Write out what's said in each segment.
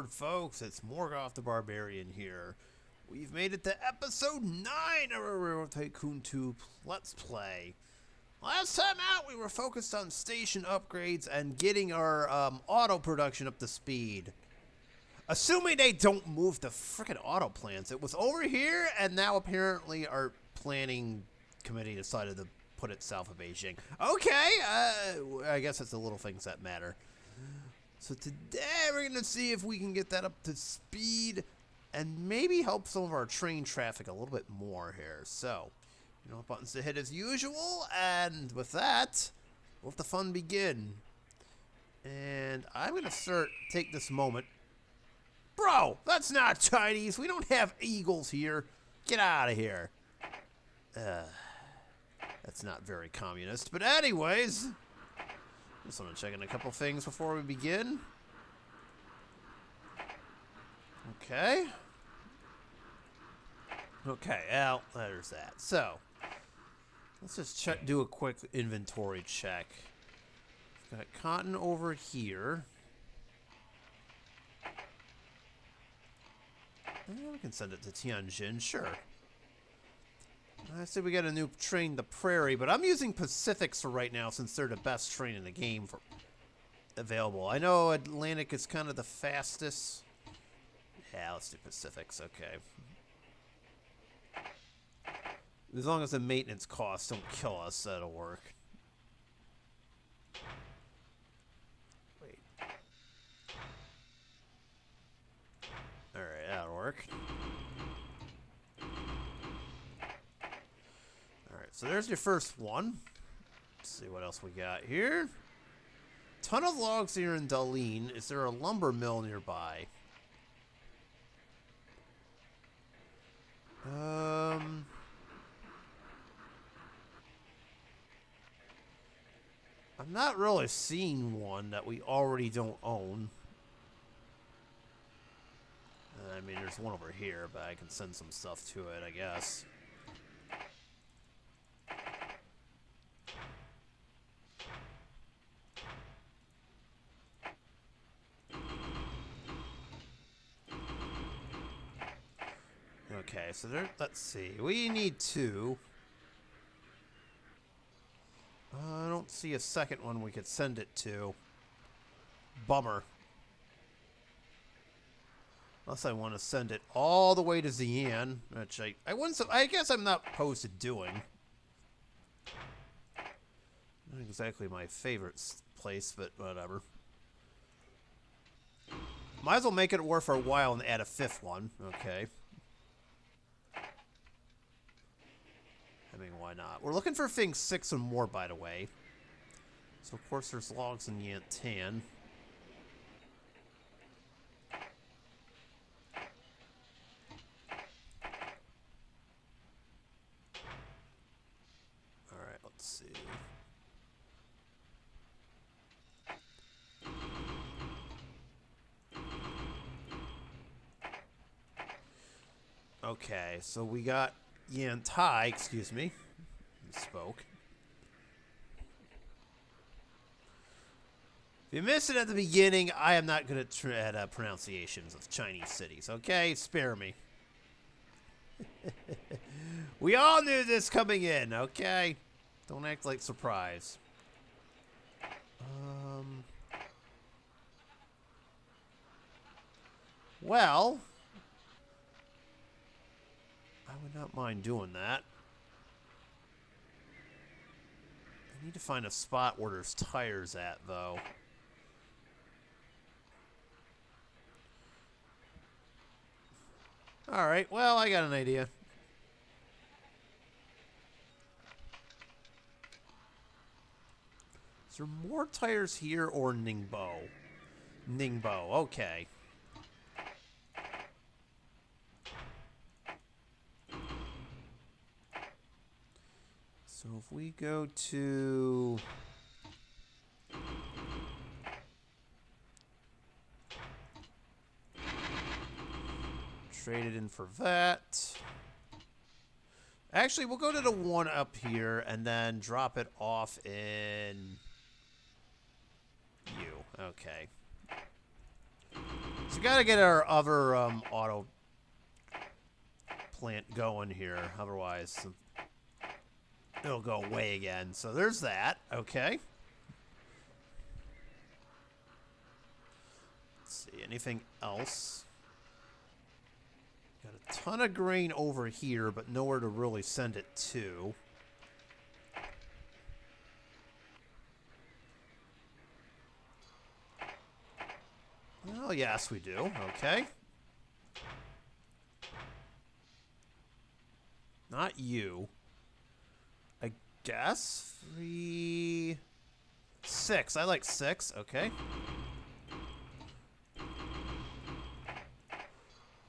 aboard, folks. It's Morgoth the Barbarian here. We've made it to episode 9 of our Railroad Tycoon 2 Let's Play. Last time out, we were focused on station upgrades and getting our auto production up to speed. Assuming they don't move the frickin' auto plants. It was over here, and now apparently our planning committee decided to put it south of Beijing. Okay, I guess it's the little things that matter. So today we're going to see if we can get that up to speed and maybe help some of our train traffic a little bit more here. So, you know what buttons to hit as usual, and with that, let the fun begin. And I'm going to take this moment. Bro, that's not Chinese. We don't have eagles here. Get out of here. That's not very communist. But anyways, just want to check in a couple things before we begin. Okay. Okay, well, there's that. So, let's just do a quick inventory check. Got cotton over here. We can send it to Tianjin, sure. I say we got a new train, the Prairie, but I'm using Pacifics for right now since they're the best train in the game for available. I know Atlantic is kind of the fastest. Yeah, let's do Pacifics, okay. As long as the maintenance costs don't kill us, that'll work. Wait. Alright, that'll work. So there's your first one. Let's see what else we got here. Ton of logs here in Dalene. Is there a lumber mill nearby? I'm not really seeing one that we already don't own. I mean, there's one over here, but I can send some stuff to it, I guess. Okay, so there, let's see. We need two. I don't see a second one we could send it to. Bummer. Unless I want to send it all the way to Xi'an, which I wouldn't. I guess I'm not opposed to doing. Not exactly my favorite place, but whatever. Might as well make it worth our while and add a fifth one. Okay. I mean, why not? We're looking for things 6 and more, by the way. So, of course, there's logs in Yantan. Alright, let's see. Okay, so we got Yantai, excuse me, spoke. If you missed it at the beginning, I am not good at pronunciations of Chinese cities, okay? Spare me. We all knew this coming in, okay? Don't act like surprise. Well, I would not mind doing that. I need to find a spot where there's tires at, though. Alright, well, I got an idea. Is there more tires here or Ningbo? Ningbo, okay. So if we go to trade it in for that. Actually, we'll go to the one up here and then drop it off in you. Okay. So we gotta get our other auto plant going here. Otherwise, it'll go away again. So there's that. Okay. Let's see. Anything else? Got a ton of grain over here, but nowhere to really send it to. Oh, yes, we do. Okay. Not you. I guess 3... 6. I like 6. Okay.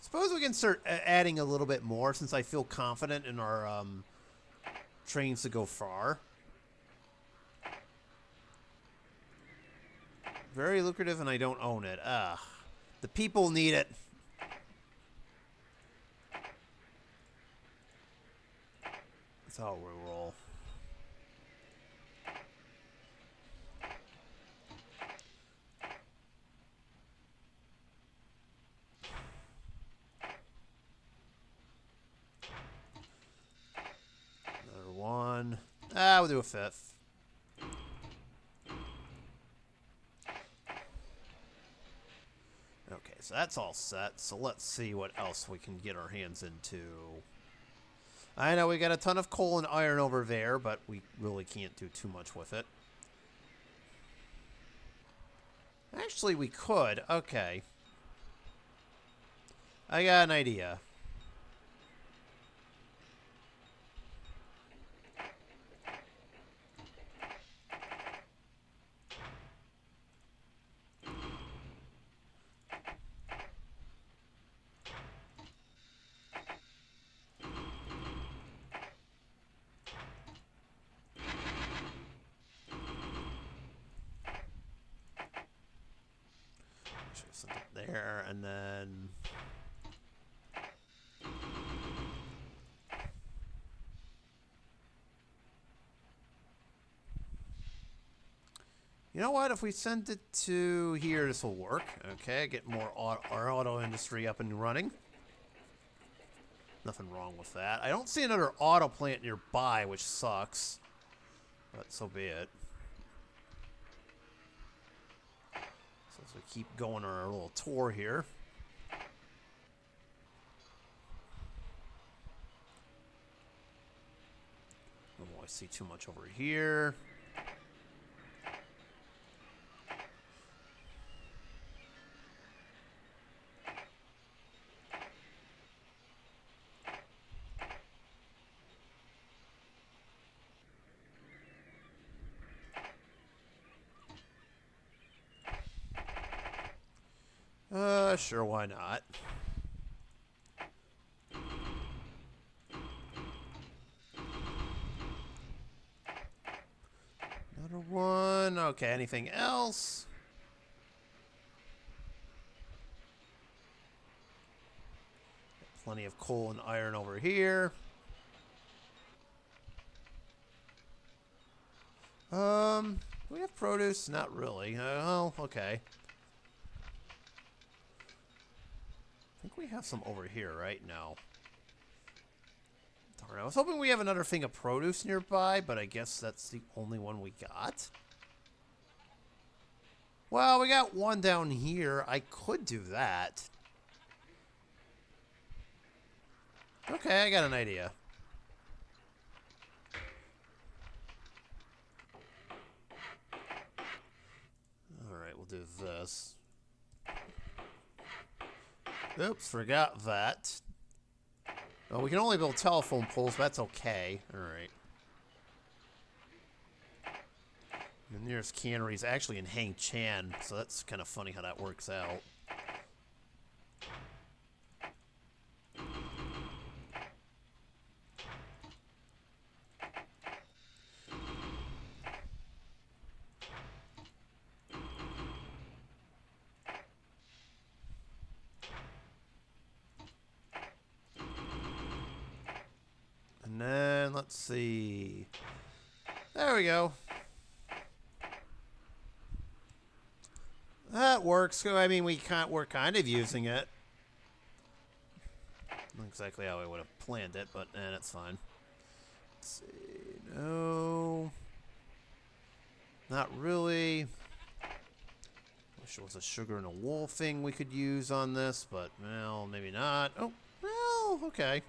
Suppose we can start adding a little bit more since I feel confident in our trains to go far. Very lucrative and I don't own it. Ah, the people need it. That's how we roll. Another one. Ah, we'll do a 5th. Okay, so that's all set. So let's see what else we can get our hands into. I know we got a ton of coal and iron over there, but we really can't do too much with it. Actually, we could. Okay. I got an idea. Something there, and then... You know what? If we send it to here, this will work. Okay, get more our auto industry up and running. Nothing wrong with that. I don't see another auto plant nearby, which sucks. But so be it. So as we keep going on our little tour here. I don't really see too much over here. Sure, why not? Another one. Okay, anything else? Plenty of coal and iron over here. Do we have produce? Not really. Oh, okay. I think we have some over here, right? No. Darn, I was hoping we have another thing of produce nearby, but I guess that's the only one we got. Well, we got one down here. I could do that. Okay, I got an idea. Alright, we'll do this. Oops, forgot that. Oh, we can only build telephone poles, but that's okay. Alright. The nearest cannery is actually in Hang Chan, so that's kind of funny how that works out. And then, let's see. There we go. That works. I mean, we're kind of using it. Not exactly how I would have planned it, but it's fine. Let's see. No. Not really. Wish there was a sugar and a wool thing we could use on this, but, well, maybe not. Oh, well, okay.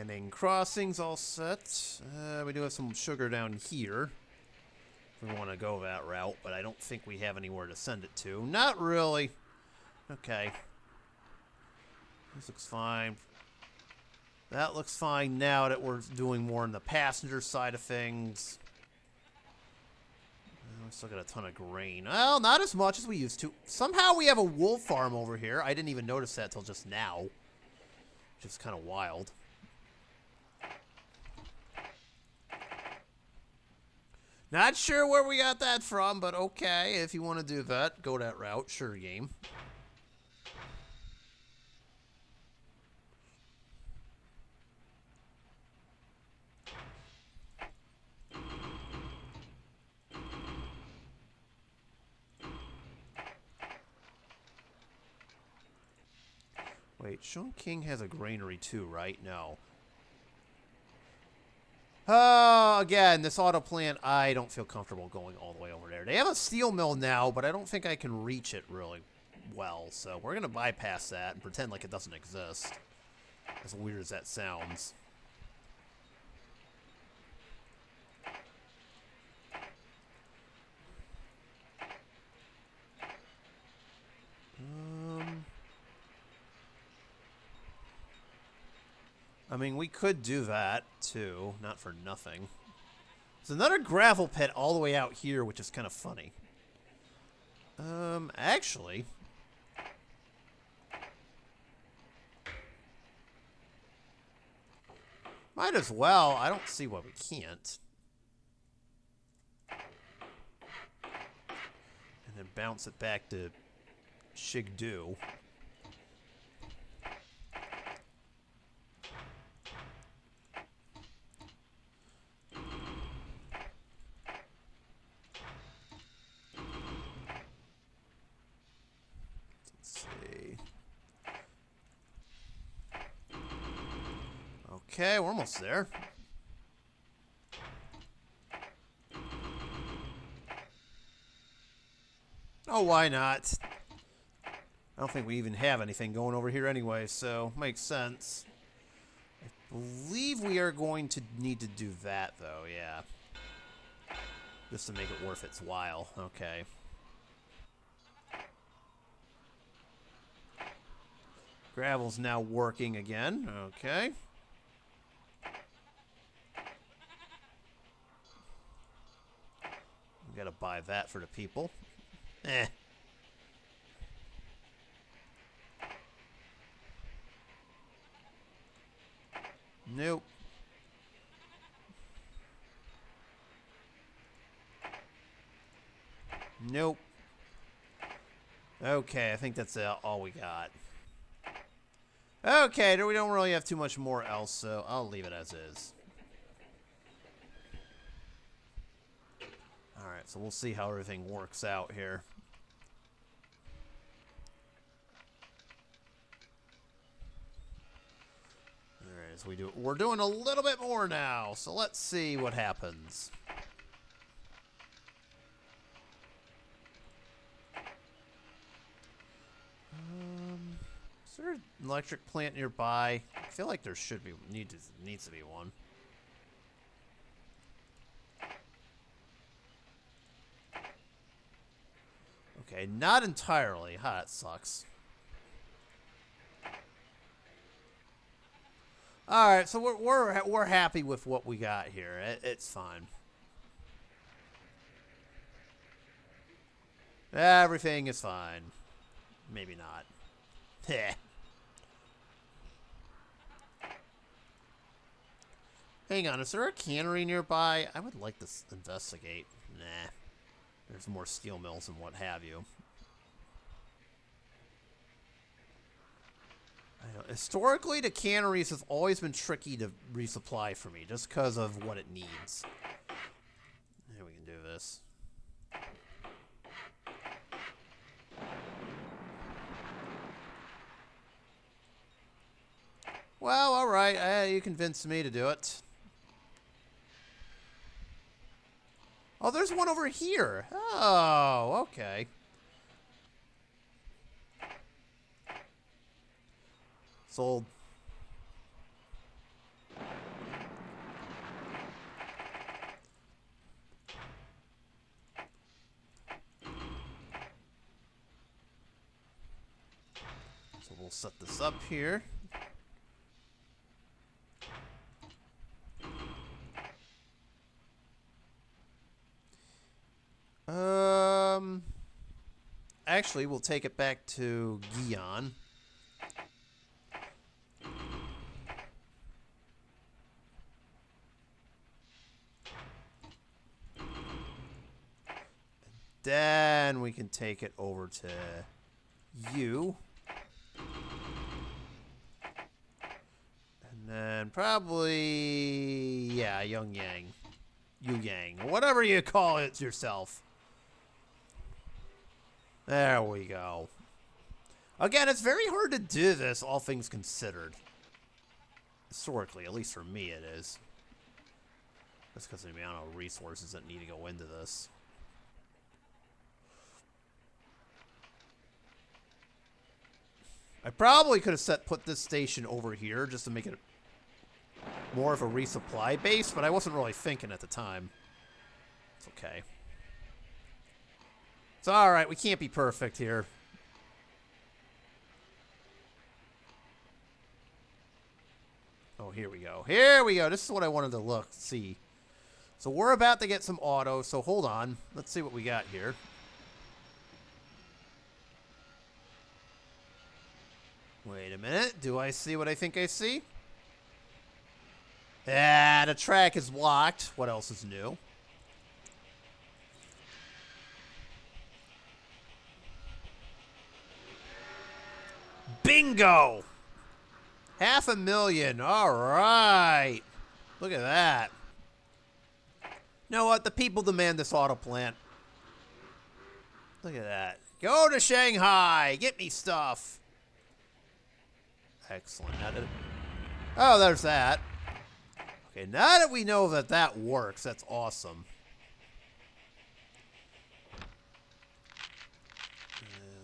And in crossings all set. We do have some sugar down here. If we want to go that route, but I don't think we have anywhere to send it to. Not really. Okay. This looks fine. That looks fine now that we're doing more on the passenger side of things. We still got a ton of grain. Well, not as much as we used to. Somehow we have a wool farm over here. I didn't even notice that till just now. Which is kind of wild. Not sure where we got that from, but okay. If you want to do that, go that route. Sure game. Wait, Sean King has a granary too, right? No. Again, this auto plant, I don't feel comfortable going all the way over there. They have a steel mill now, but I don't think I can reach it really well. So we're going to bypass that and pretend like it doesn't exist. As weird as that sounds. I mean, we could do that, too. Not for nothing. There's another gravel pit all the way out here, which is kind of funny. Actually... might as well. I don't see why we can't. And then bounce it back to Shigdu. Okay, we're almost there. Oh, why not? I don't think we even have anything going over here anyway, so makes sense. I believe we are going to need to do that, though, yeah. Just to make it worth its while. Okay. Gravel's now working again. Okay. We gotta buy that for the people. Eh. Nope. Nope. Okay, I think that's all we got. Okay, we don't really have too much more else, so I'll leave it as is. Alright, so we'll see how everything works out here. Alright, as we're doing a little bit more now, so let's see what happens. Is there an electric plant nearby? I feel like there should be, needs to be one. Okay, not entirely. Ha, that sucks. All right, so we're happy with what we got here. It's fine. Everything is fine. Maybe not. Heh. Hang on, is there a cannery nearby? I would like to investigate. Nah. There's more steel mills and what have you. I know. Historically, the canneries have always been tricky to resupply for me, just because of what it needs. Here, we can do this. Well, alright, you convinced me to do it. Oh, there's one over here. Oh, okay. Sold. So we'll set this up here. Actually, we'll take it back to Guion. Then we can take it over to you. And then probably, yeah, Young Yang. Yu Yang. Whatever you call it yourself. There we go. Again, it's very hard to do this, all things considered. Historically, at least for me it is. That's because of the amount of resources that need to go into this. I probably could have put this station over here just to make it more of a resupply base, but I wasn't really thinking at the time. It's okay. It's alright, we can't be perfect here. Oh, here we go. Here we go. This is what I wanted to see. So we're about to get some auto, so hold on. Let's see what we got here. Wait a minute. Do I see what I think I see? Ah, the track is blocked. What else is new? Bingo! 500,000. All right. Look at that. You know what? The people demand this auto plant. Look at that. Go to Shanghai. Get me stuff. Excellent. Oh, there's that. Okay, now that we know that that works, that's awesome.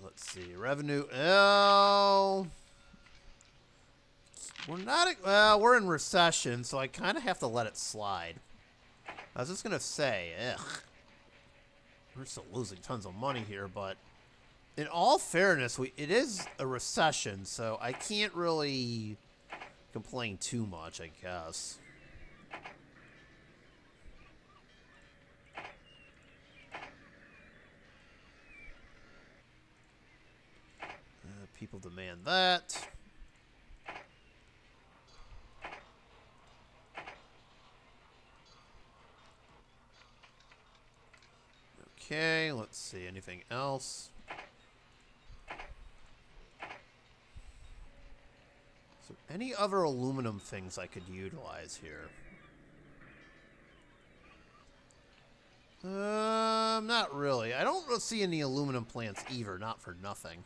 Let's see. Revenue. Oh. We're not. Well, we're in recession, so I kind of have to let it slide. I was just going to say, ugh. We're still losing tons of money here, but in all fairness, it is a recession, so I can't really complain too much, I guess. People demand that. Okay, let's see. Anything else? So, any other aluminum things I could utilize here? Not really. I don't see any aluminum plants either, not for nothing.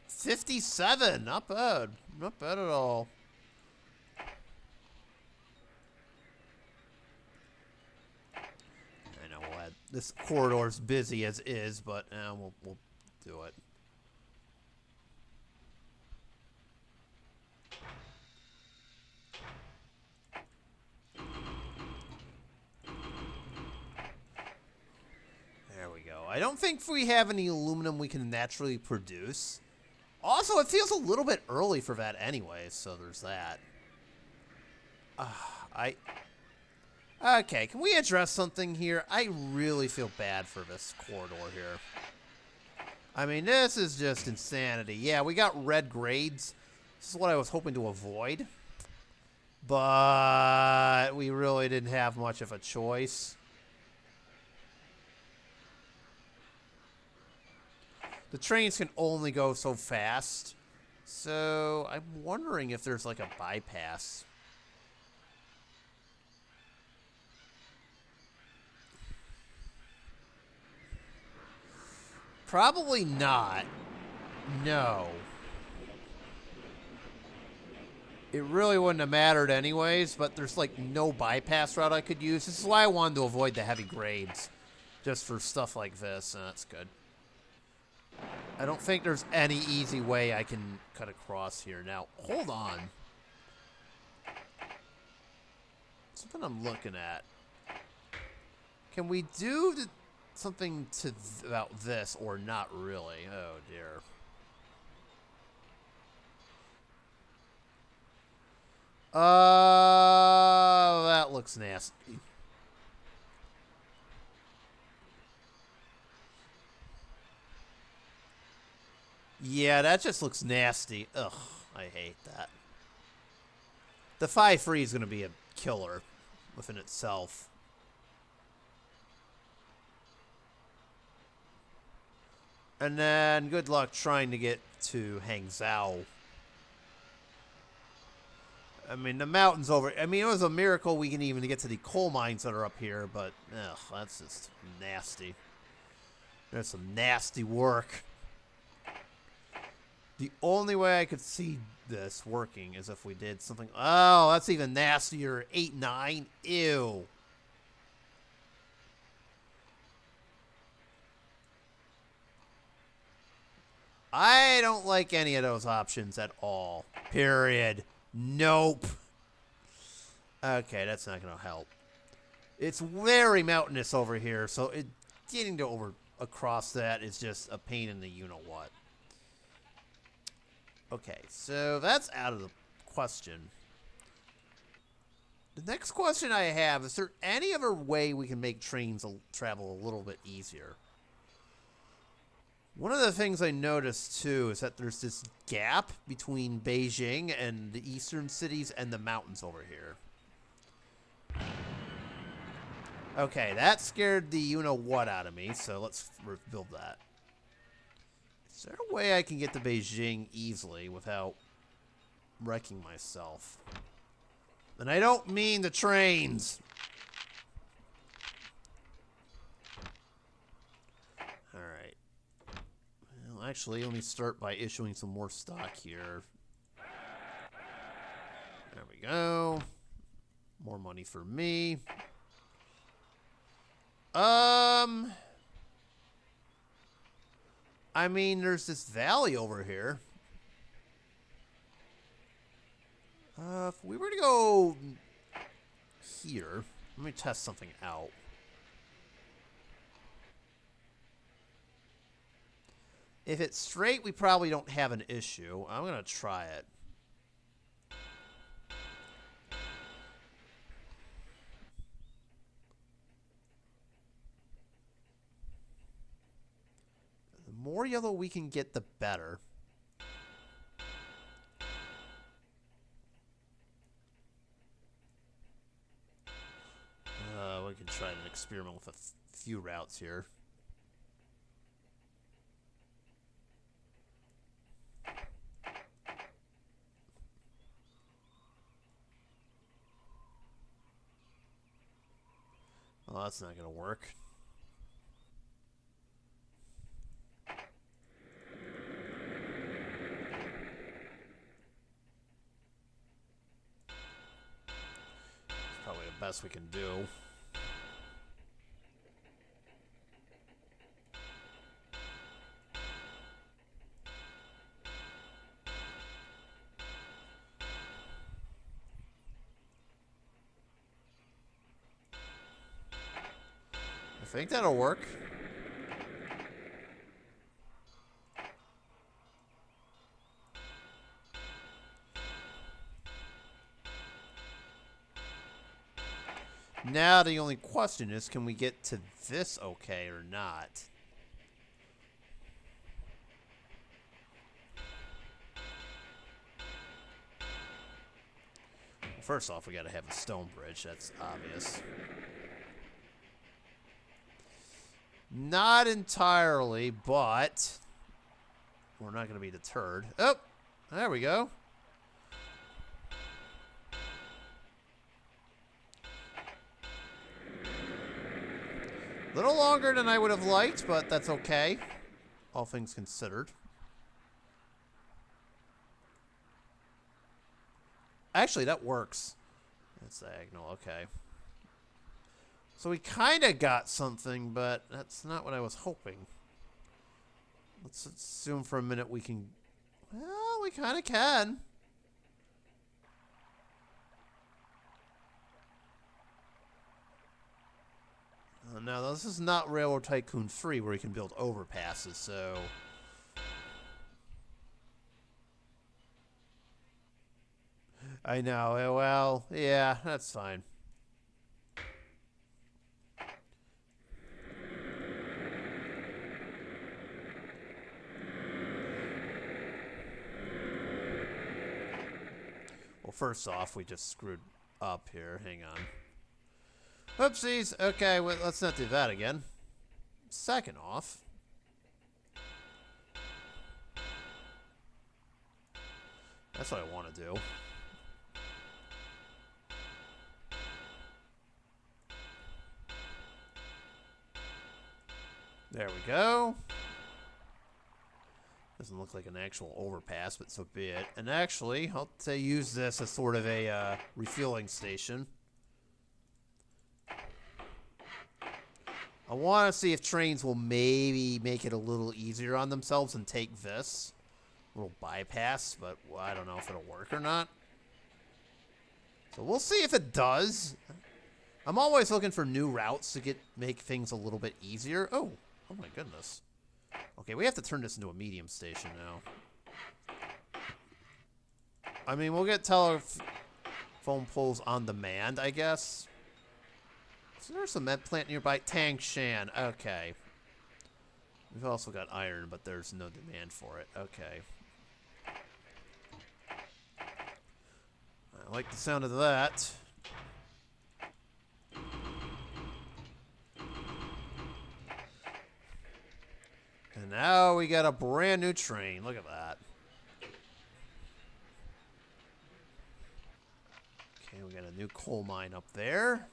$57, not bad. Not bad at all. I know we'll add, this corridor's busy as is, but we'll do it. There we go. I don't think we have any aluminum we can naturally produce. Also, it feels a little bit early for that anyway, so there's that. Okay, can we address something here? I really feel bad for this corridor here. I mean, this is just insanity. Yeah, we got red grades. This is what I was hoping to avoid. But we really didn't have much of a choice. The trains can only go so fast. So I'm wondering if there's like a bypass. Probably not. No. It really wouldn't have mattered anyways, but there's like no bypass route I could use. This is why I wanted to avoid the heavy grades. Just for stuff like this, and that's good. I don't think there's any easy way I can cut across here. Now, hold on. Something I'm looking at. Can we do something about this or not really? Oh, dear. That looks nasty. Yeah, that just looks nasty. Ugh, I hate that. The 5-free is going to be a killer within itself. And then good luck trying to get to Hangzhou. I mean, the mountains over... I mean, it was a miracle we can even get to the coal mines that are up here, but, ugh, that's just nasty. There's some nasty work. The only way I could see this working is if we did something... Oh, that's even nastier. 8-9? Ew. I don't like any of those options at all. Period. Nope. Okay, that's not going to help. It's very mountainous over here, so getting to across that is just a pain in the you-know-what. Okay, so that's out of the question. The next question I have, is there any other way we can make trains travel a little bit easier? One of the things I noticed, too, is that there's this gap between Beijing and the eastern cities and the mountains over here. Okay, that scared the you-know-what out of me, so let's rebuild that. Is there a way I can get to Beijing easily without wrecking myself? And I don't mean the trains. Alright. Well, actually, let me start by issuing some more stock here. There we go. More money for me. I mean, there's this valley over here. If we were to go here, let me test something out. If it's straight, we probably don't have an issue. I'm going to try it. The more yellow we can get, the better. We can try an experiment with a few routes here. Well, that's not going to work. It's probably the best we can do. I think that'll work. Now the only question is, can we get to this okay or not? first off, we gotta have a stone bridge. That's obvious. Not entirely, but we're not gonna be deterred. Oh, there we go. A little longer than I would have liked, but that's okay. All things considered. Actually, that works. That's diagonal, okay. So we kind of got something, but that's not what I was hoping. Let's assume for a minute we can... Well, we kind of can. Now, this is not Railroad Tycoon 3 where you can build overpasses, so... I know, well, yeah, that's fine. Well, first off, we just screwed up here. Hang on. Oopsies. Okay, well, let's not do that again. Second off. That's what I want to do. There we go. Doesn't look like an actual overpass, but so be it. And actually, I'll use this as sort of a refueling station. I want to see if trains will maybe make it a little easier on themselves and take this little bypass, but well, I don't know if it'll work or not. So we'll see if it does. I'm always looking for new routes to make things a little bit easier. Oh my goodness. Okay, we have to turn this into a medium station now. I mean, we'll get telephone poles on demand, I guess. So there's a cement plant nearby. Tangshan. Okay. We've also got iron, but there's no demand for it. Okay. I like the sound of that. And now we got a brand new train. Look at that. Okay, we got a new coal mine up there.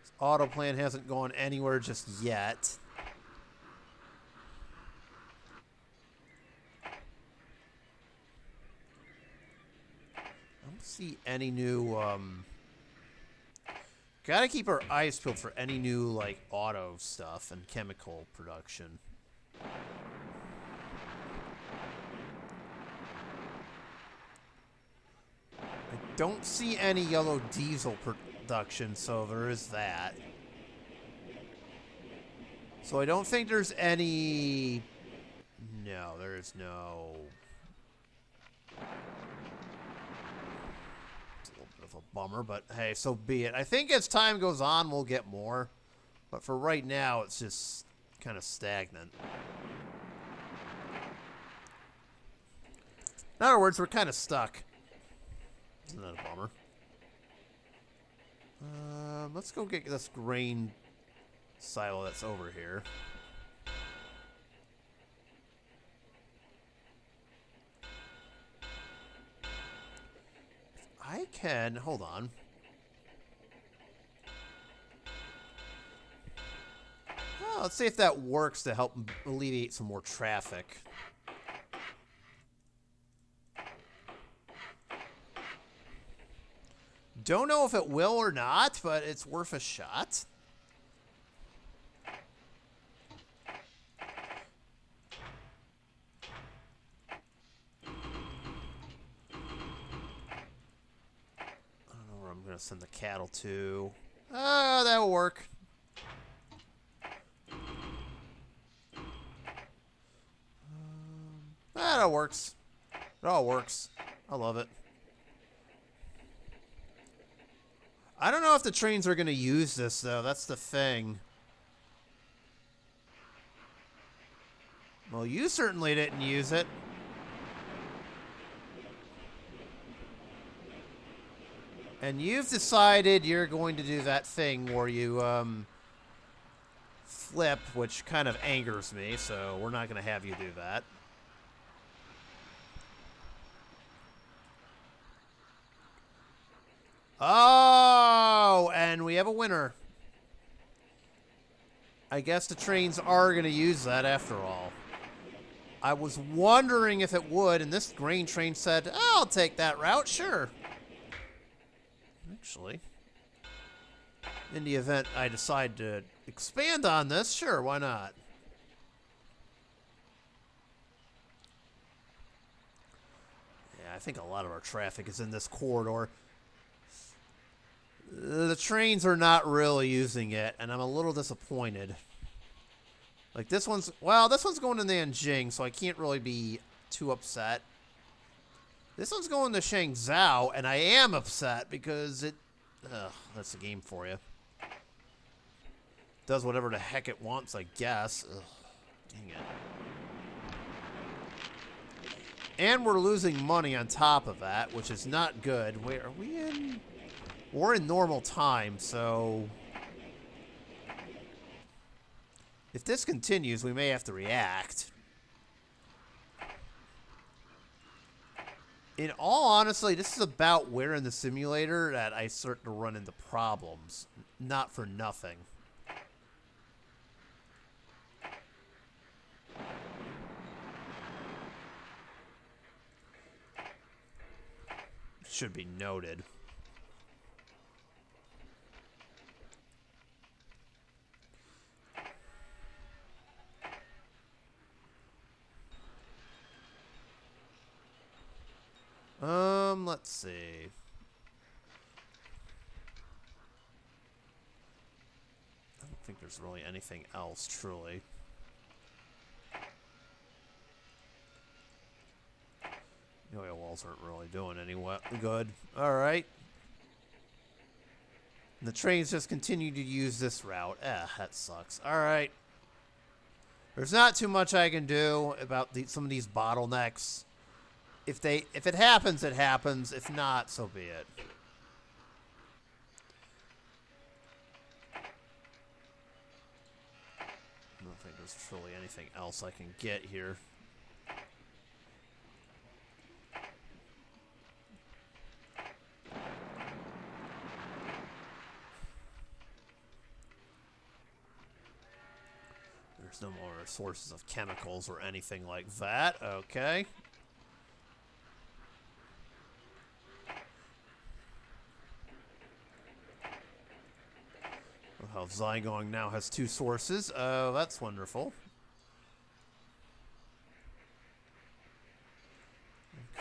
This auto plant hasn't gone anywhere just yet. I don't see any new... Gotta keep our eyes peeled for any new, like, auto stuff and chemical production. I don't see any yellow diesel production, so there is that. So I don't think there's any... No, there is no... A bummer, but hey, so be it. I think as time goes on, we'll get more. But for right now, it's just kind of stagnant. In other words, we're kind of stuck. Isn't that a bummer? Let's go get this grain silo that's over here. I can, hold on. Oh, let's see if that works to help alleviate some more traffic. Don't know if it will or not, but it's worth a shot. I'm going to send the cattle to. Oh, that'll work. That all works. It all works. I love it. I don't know if the trains are going to use this, though. That's the thing. Well, you certainly didn't use it. And you've decided you're going to do that thing where you, flip, which kind of angers me, so we're not going to have you do that. Oh, and we have a winner. I guess the trains are going to use that after all. I was wondering if it would, and this grain train said, I'll take that route, sure. Actually, in the event I decide to expand on this, sure, why not? Yeah, I think a lot of our traffic is in this corridor. The trains are not really using it, and I'm a little disappointed. Like this one's, well, this one's going to Nanjing, so I can't really be too upset. This one's going to Shangzhou, and I am upset because it, that's the game for you. Does whatever the heck it wants, I guess. Ugh, dang it. And we're losing money on top of that, which is not good. Wait, are we in? We're in normal time, so if this continues, we may have to react. In all honesty, this is about where in the simulator that I start to run into problems. Not for nothing. Should be noted. Let's see. I don't think there's really anything else, truly. The oil walls aren't really doing any good. Alright. The trains just continue to use this route. That sucks. Alright. There's not too much I can do about some of these bottlenecks. If it happens, it happens. If not, so be it. I don't think there's truly anything else I can get here. There's no more sources of chemicals or anything like that. Okay. Well, Zygong now has 2 sources. Oh, that's wonderful.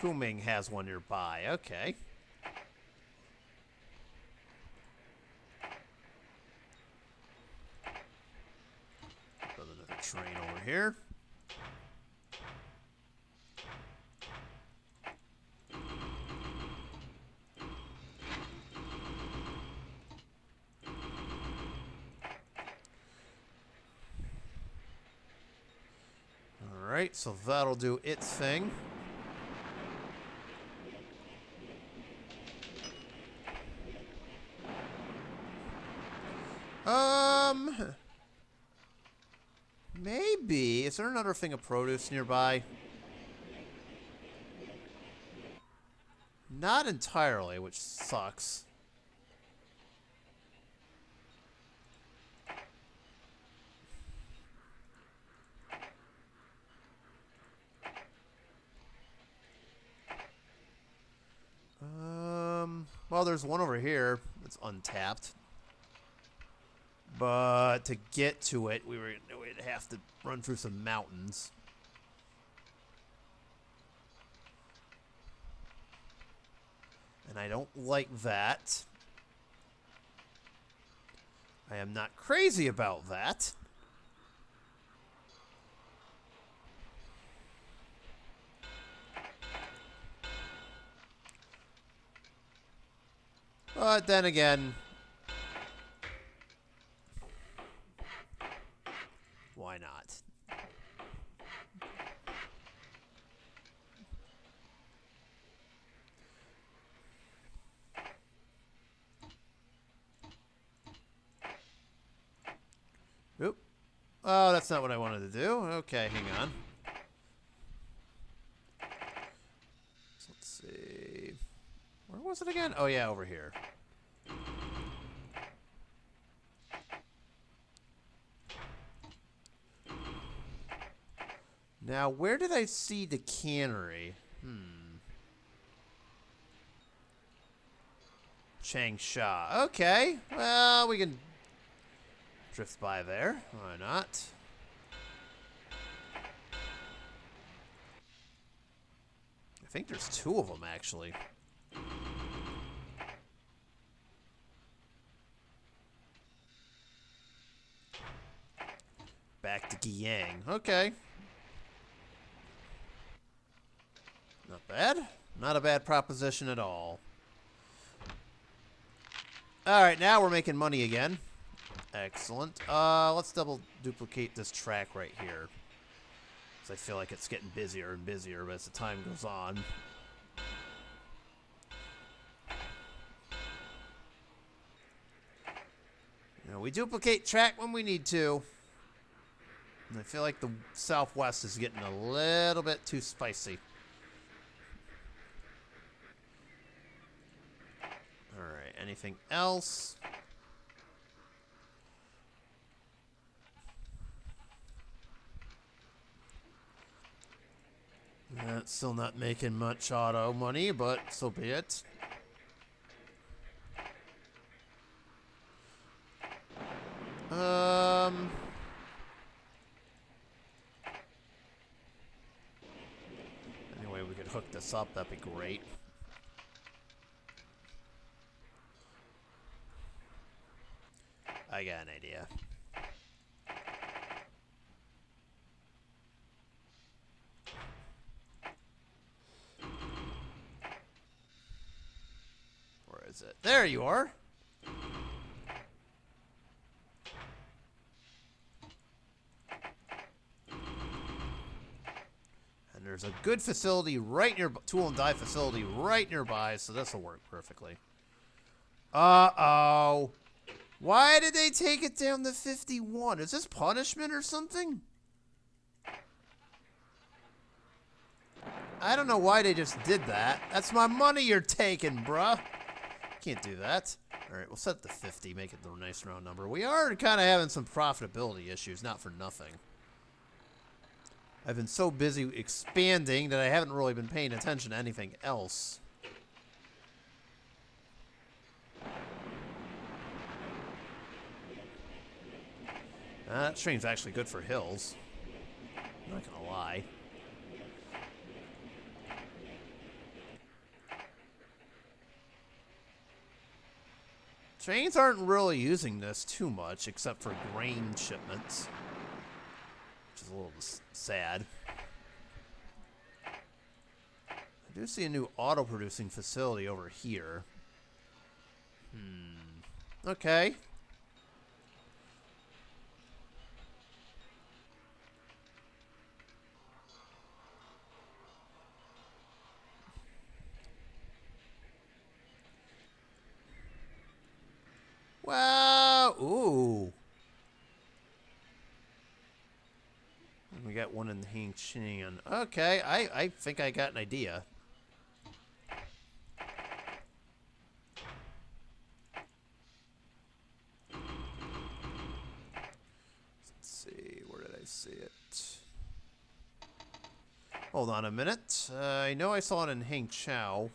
Kuming has one nearby. Okay. Put another train over here. Alright, so that'll do its thing. Maybe. Is there another thing of produce nearby? Not entirely, which sucks. Well, there's one over here that's untapped. But to get to it, we'd have to run through some mountains. And I don't like that. I am not crazy about that. But then again, why not? Oh, that's not what I wanted to do. Okay, hang on. So let's see. Where was it again? Oh, yeah, over here. Now, where did I see the cannery? Changsha. Okay. Well, we can drift by there. Why not? I think there's two of them, actually. Back to Giyang. Okay. Not bad. Not a bad proposition at all. Alright, now we're making money again. Excellent. Let's double duplicate this track right here. Because I feel like it's getting busier and busier as the time goes on. You know, we duplicate track when we need to. And I feel like the Southwest is getting a little bit too spicy. Alright, anything else? That's still not making much auto money, but so be it. Anyway, we could hook this up, that'd be great. I got an idea. Where is it? There you are. And there's a good facility right near, tool and die facility right nearby, so this will work perfectly. Uh-oh. Why did they take it down to 51? Is this punishment or something? I don't know why they just did that. That's my money you're taking, bruh. Can't do that. Alright, we'll set it to 50, make it a nice round number. We are kind of having some profitability issues, not for nothing. I've been so busy expanding that I haven't really been paying attention to anything else. That train's actually good for hills. I'm not gonna lie. Trains aren't really using this too much, except for grain shipments. Which is a little sad. I do see a new auto-producing facility over here. Okay. Wow. Ooh. We got one in Hengqian. Okay, I think I got an idea. Let's see, where did I see it? Hold on a minute. I know I saw it in Hangzhou.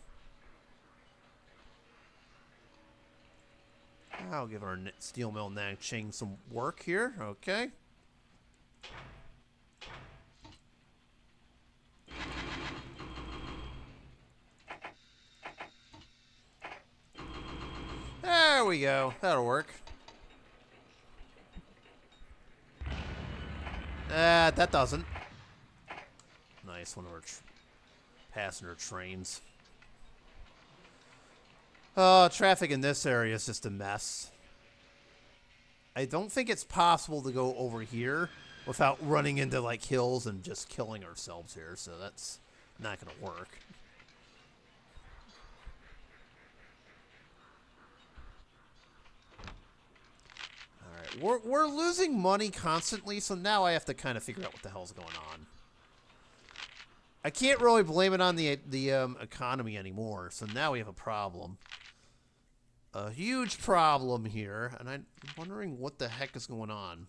I'll give our steel mill Nanqing some work here. Okay. There we go. That'll work. That doesn't. Nice, one of our passenger trains. Traffic in this area is just a mess. I don't think it's possible to go over here without running into, like, hills and just killing ourselves here, so that's not going to work. Alright, We're losing money constantly, so now I have to kind of figure out what the hell's going on. I can't really blame it on the economy anymore, so now we have a problem. A huge problem here, and I'm wondering what the heck is going on.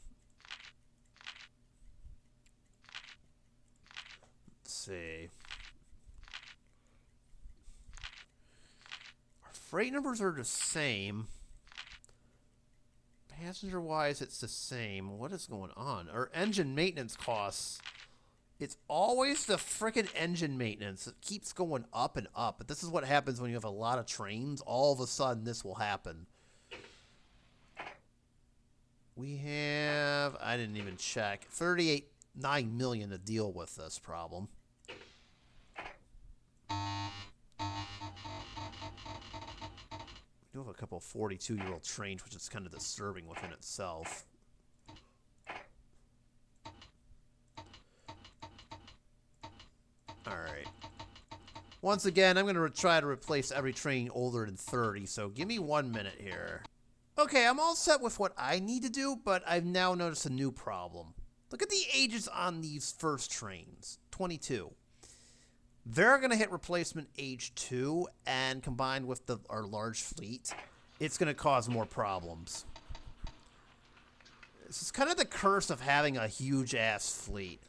Let's see. Our freight numbers are the same. Passenger-wise, it's the same. What is going on? Our engine maintenance costs. It's always the frickin' engine maintenance. It keeps going up and up. But this is what happens when you have a lot of trains. All of a sudden, this will happen. We have, I didn't even check, 38.9 million to deal with this problem. We do have a couple of 42-year-old trains, which is kind of disturbing within itself. Alright. Once again, I'm going to try to replace every train older than 30, so give me 1 minute here. Okay, I'm all set with what I need to do, but I've now noticed a new problem. Look at the ages on these first trains. 22. They're going to hit replacement age 2, and combined with our large fleet, it's going to cause more problems. This is kind of the curse of having a huge-ass fleet.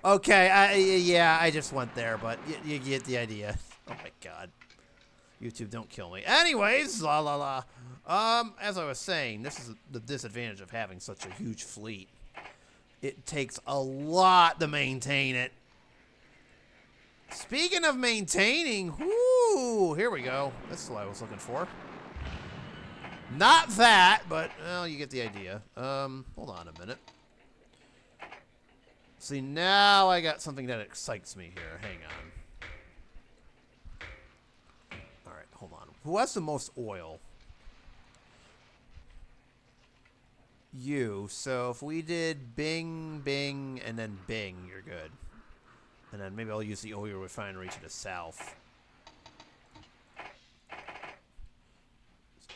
Okay, yeah, I just went there, but you get the idea. Oh my god. YouTube, don't kill me. Anyways, la la la. As I was saying, this is the disadvantage of having such a huge fleet. It takes a lot to maintain it. Speaking of maintaining, whoo, here we go. This is what I was looking for. Not that, but, well, you get the idea. Hold on a minute. See, now I got something that excites me here. Hang on. Alright, hold on. Who has the most oil? You. So if we did Bing, Bing, and then Bing, you're good. And then maybe I'll use the oil refinery to the south.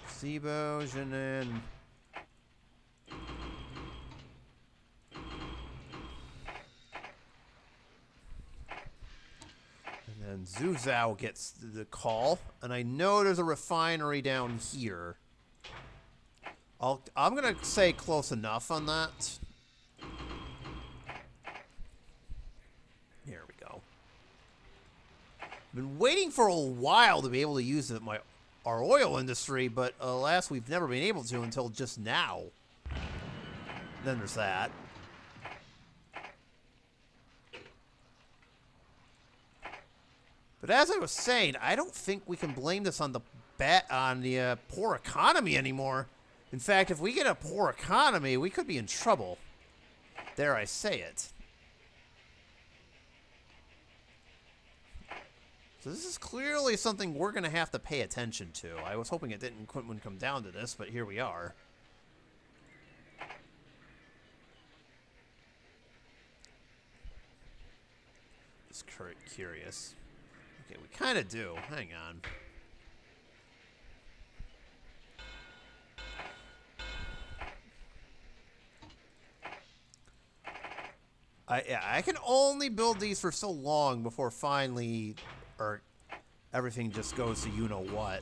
Sibo, Jinan. And Zuzhou gets the call, and I know there's a refinery down here. I'm gonna say close enough on that. Here we go. I've been waiting for a while to be able to use it in our oil industry, but alas, we've never been able to until just now. Then there's that. But as I was saying, I don't think we can blame this on the poor economy anymore. In fact, if we get a poor economy, we could be in trouble. Dare I say it. So this is clearly something we're going to have to pay attention to. I was hoping it wouldn't come down to this, but here we are. Just curious. Okay, we kind of do. Hang on. I can only build these for so long before finally, or everything just goes to you-know-what.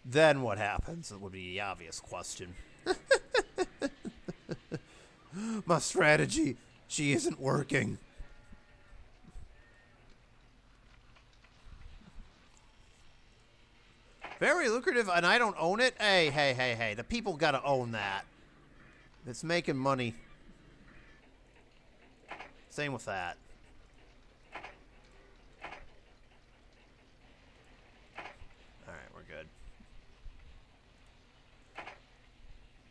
Then what happens? It would be the obvious question. My strategy, she isn't working. Very lucrative, and I don't own it? Hey, hey, hey, hey. The people gotta own that. It's making money. Same with that. Alright, we're good.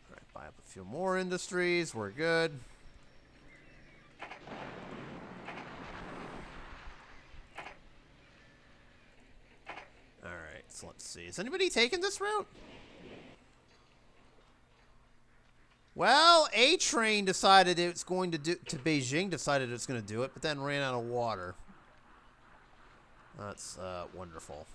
Alright, buy up a few more industries. We're good. Alright, so let's see. Is anybody taking this route? Well, A train decided it's going to Beijing decided it's going to do it, but then ran out of water. That's wonderful.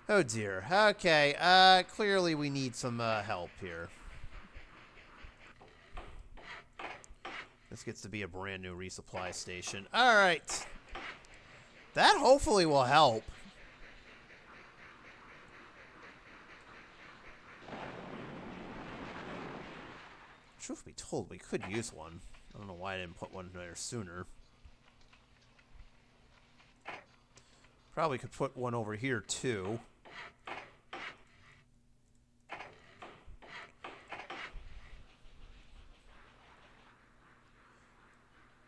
Oh dear. Okay, clearly we need some help here. This gets to be a brand new resupply station. Alright. That hopefully will help. Truth be told, we could use one. I don't know why I didn't put one there sooner. Probably could put one over here too.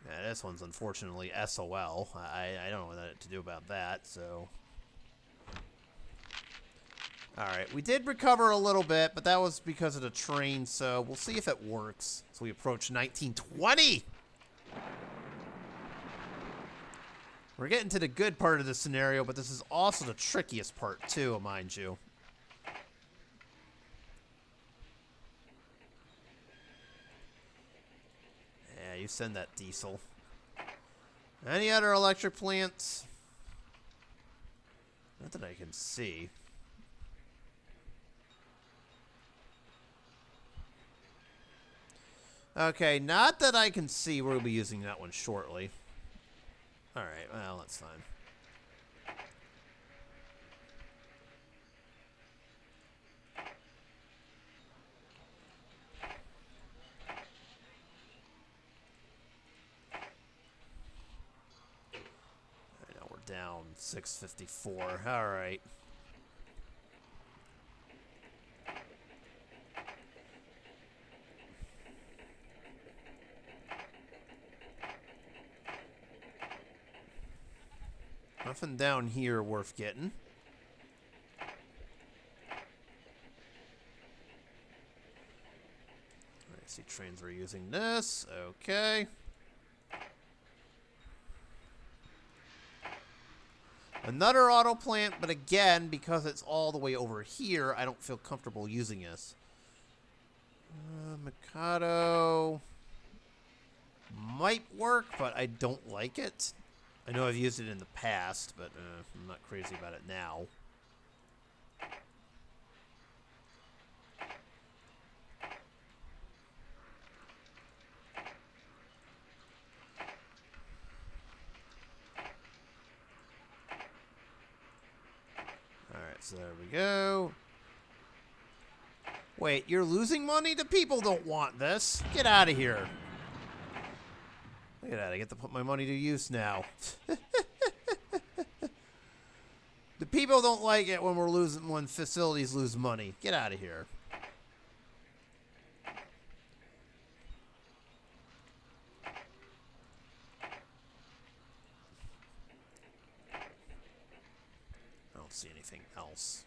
Yeah, this one's unfortunately SOL. I don't know what to do about that, so... Alright, we did recover a little bit, but that was because of the train, so we'll see if it works. So we approach 1920! We're getting to the good part of the scenario, but this is also the trickiest part, too, mind you. Yeah, you send that diesel. Any other electric plants? Not that I can see. Okay, not that I can see. We'll be using that one shortly. Alright, well, that's fine. I know we're down 654. Alright. Nothing down here worth getting. I see trains are using this. Okay. Another auto plant, but again, because it's all the way over here, I don't feel comfortable using this. Mikado might work, but I don't like it. I know I've used it in the past, but I'm not crazy about it now. Alright, so there we go. Wait, you're losing money? The people don't want this. Get out of here. Look at that, I get to put my money to use now. The people don't like it when facilities lose money. Get out of here. I don't see anything else.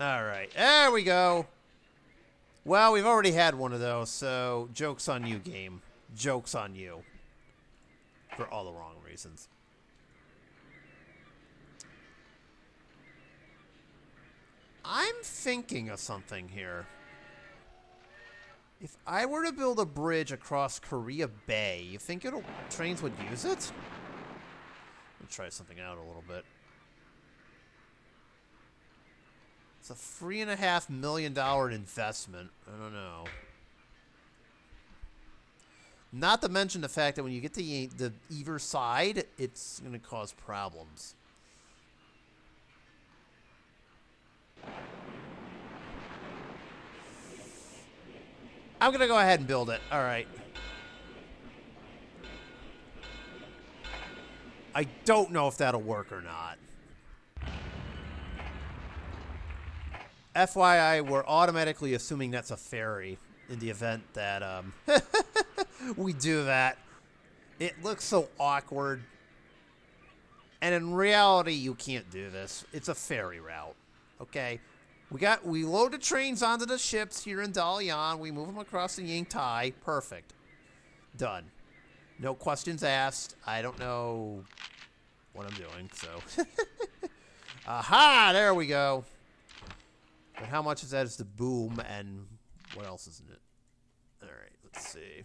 Alright, there we go. Well, we've already had one of those, so joke's on you, game. Joke's on you. For all the wrong reasons. I'm thinking of something here. If I were to build a bridge across Korea Bay, you think trains would use it? Let's try something out a little bit. It's a $3.5 million investment. I don't know. Not to mention the fact that when you get to the either side, it's going to cause problems. I'm going to go ahead and build it. All right. I don't know if that'll work or not. FYI, we're automatically assuming that's a ferry in the event that we do that. It looks so awkward. And in reality, you can't do this. It's a ferry route. Okay? We load the trains onto the ships here in Dalian. We move them across the Yangtai. Perfect. Done. No questions asked. I don't know what I'm doing, so. Aha! There we go. But how much is that is the boom and What else is in it? Alright, let's see.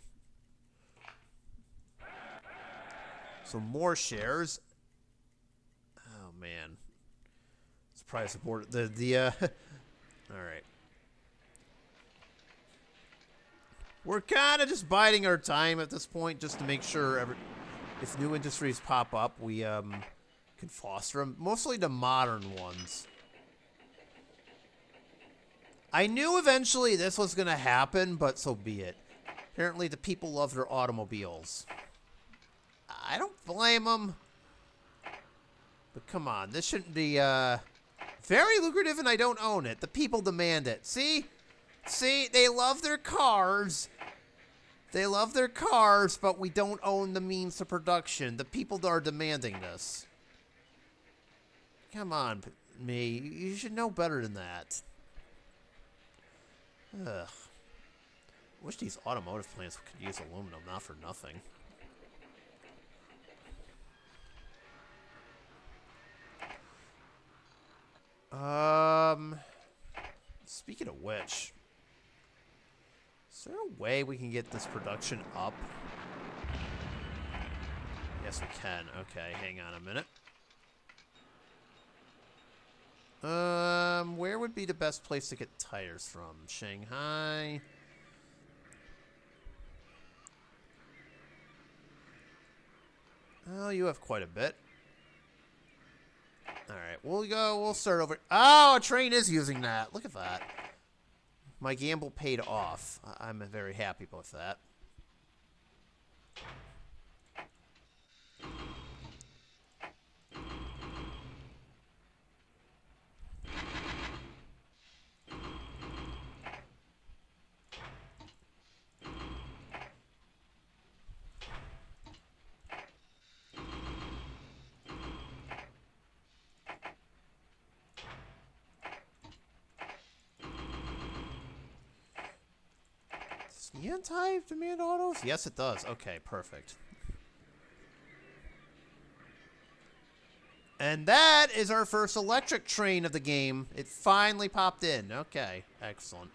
So more shares. Oh, man. It's probably support Alright. We're kind of just biding our time at this point just to make sure if new industries pop up, we can foster them. Mostly the modern ones. I knew eventually this was going to happen, but so be it. Apparently the people love their automobiles. I don't blame them. But come on, this shouldn't be very lucrative and I don't own it. The people demand it. See? See, they love their cars. They love their cars, but we don't own the means of production. The people are demanding this. Come on, me. You should know better than that. Ugh. Wish these automotive plants could use aluminum, not for nothing. Speaking of which, is there a way we can get this production up? Yes, we can. Okay, hang on a minute. Where would be the best place to get tires from? Shanghai. Oh, you have quite a bit. Alright, we'll start over. Oh, a train is using that. Look at that. My gamble paid off. I'm very happy with that. Anti demand autos? Yes, it does. Okay, perfect. And that is our first electric train of the game. It finally popped in. Okay, excellent.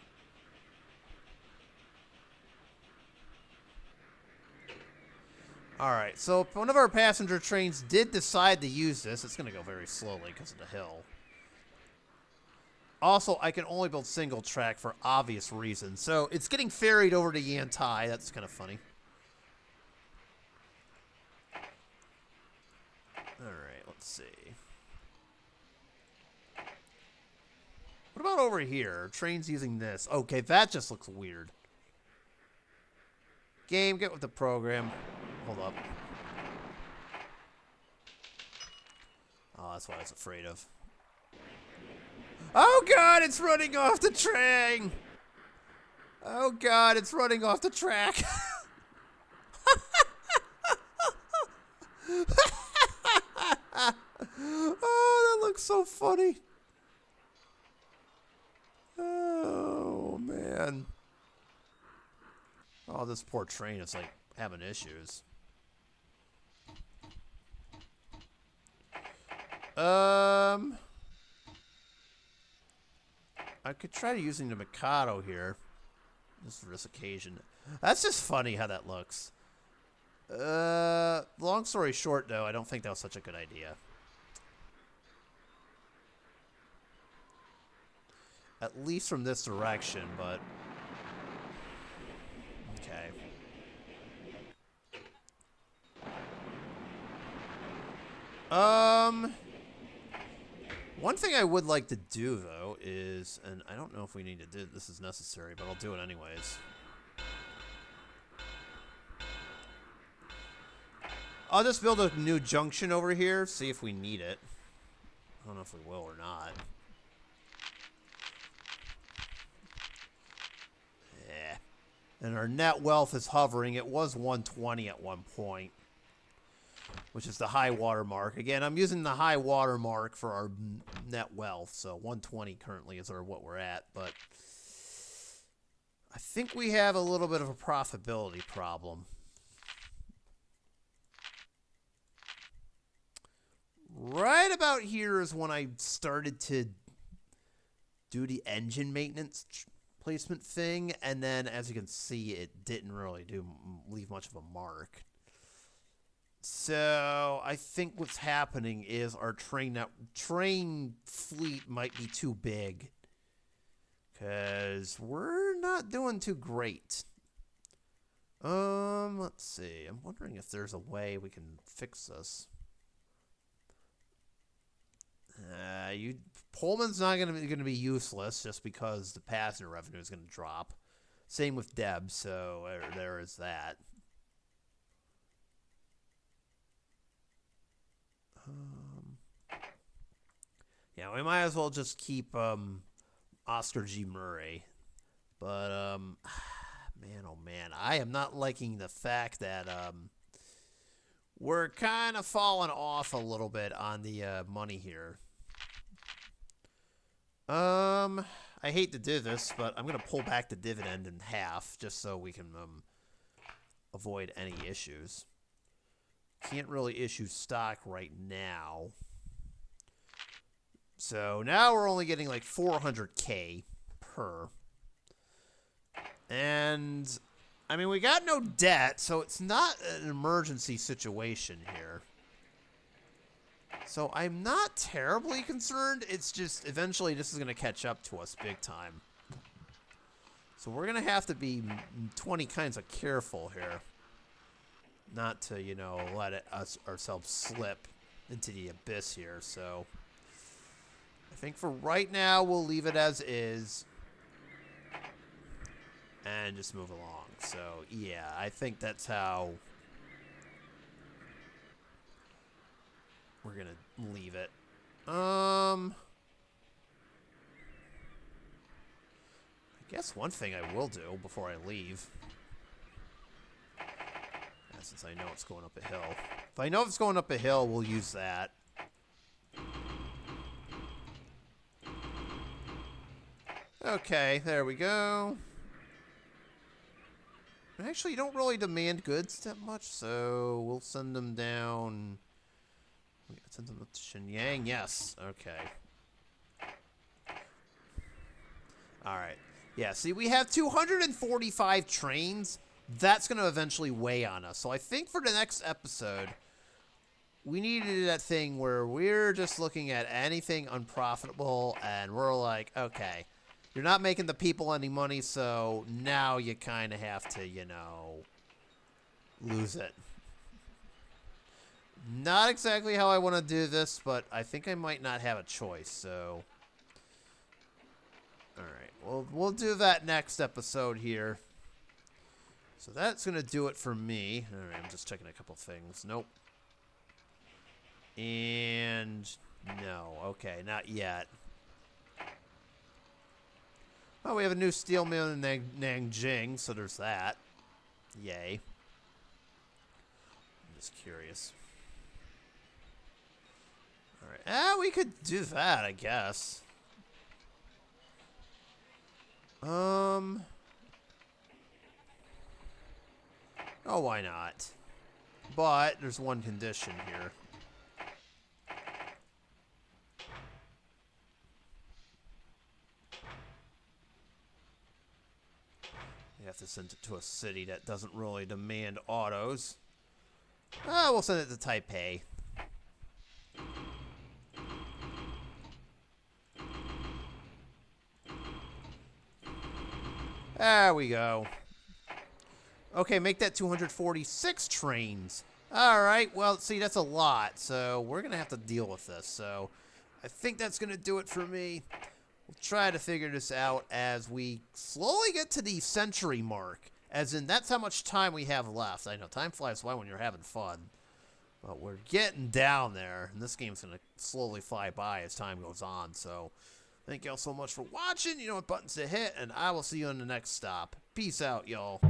Alright, so if one of our passenger trains did decide to use this, it's going to go very slowly because of the hill. Also, I can only build single track for obvious reasons. So, it's getting ferried over to Yantai. That's kind of funny. Alright, let's see. What about over here? Trains using this. Okay, that just looks weird. Game, get with the program. Hold up. Oh, that's what I was afraid of. Oh god, it's running off the train! Oh god, it's running off the track. Oh, that looks so funny. Oh, man. Oh, this poor train is, like, having issues. I could try using the Mikado here. Just for this occasion. That's just funny how that looks. Long story short, though, I don't think that was such a good idea. At least from this direction, but... Okay. One thing I would like to do, though, is... And I don't know if we need to do this is necessary, but I'll do it anyways. I'll just build a new junction over here, see if we need it. I don't know if we will or not. Yeah. And our net wealth is hovering. It was 120 at one point, which is the high water mark. Again, I'm using the high water mark for our net wealth, so 120 currently is what we're at, but I think we have a little bit of a profitability problem. Right about here is when I started to do the engine maintenance placement thing, and then as you can see, it didn't really leave much of a mark. So I think what's happening is our train fleet might be too big, because we're not doing too great. Let's see. I'm wondering if there's a way we can fix this. Pullman's not gonna be useless just because the passenger revenue is gonna drop. Same with Deb, so there is that. Yeah, we might as well just keep Oscar G. Murray, but man, oh man, I am not liking the fact that we're kind of falling off a little bit on the money here. I hate to do this, but I'm going to pull back the dividend in half just so we can avoid any issues. Can't really issue stock right now. So now we're only getting like 400K per. And, I mean, we got no debt, so it's not an emergency situation here. So I'm not terribly concerned. It's just eventually this is going to catch up to us big time. So we're going to have to be 20 kinds of careful here. Not to, you know, let ourselves slip into the abyss here. So I think for right now, we'll leave it as is. And just move along. So, yeah, I think that's how we're going to leave it. I guess one thing I will do before I leave, since I know it's going up a hill. If I know it's going up a hill, we'll use that. Okay, there we go. Actually, you don't really demand goods that much, so we'll send them down. Send them up to Shenyang. Yes. Okay. All right. Yeah, see, we have 245 trains. That's going to eventually weigh on us. So I think for the next episode, we need to do that thing where we're just looking at anything unprofitable, and we're like, okay, you're not making the people any money, so now you kind of have to, you know, lose it. Not exactly how I want to do this, but I think I might not have a choice, so. Alright, we'll do that next episode here. So that's going to do it for me. Alright, I'm just checking a couple things. Nope. And no, okay, not yet. Oh, we have a new steel mill in Nanjing, so there's that. Yay. I'm just curious. Alright, we could do that, I guess. Oh, why not? But there's one condition here. You have to send it to a city that doesn't really demand autos. We'll send it to Taipei. There we go. Okay, make that 246 trains. Alright, well, see, that's a lot, so we're going to have to deal with this. So I think that's going to do it for me. We'll try to figure this out as we slowly get to the century mark. As in, that's how much time we have left. I know, time flies by when you're having fun. But we're getting down there, and this game's going to slowly fly by as time goes on. So thank y'all so much for watching. You know what buttons to hit, and I will see you on the next stop. Peace out, y'all.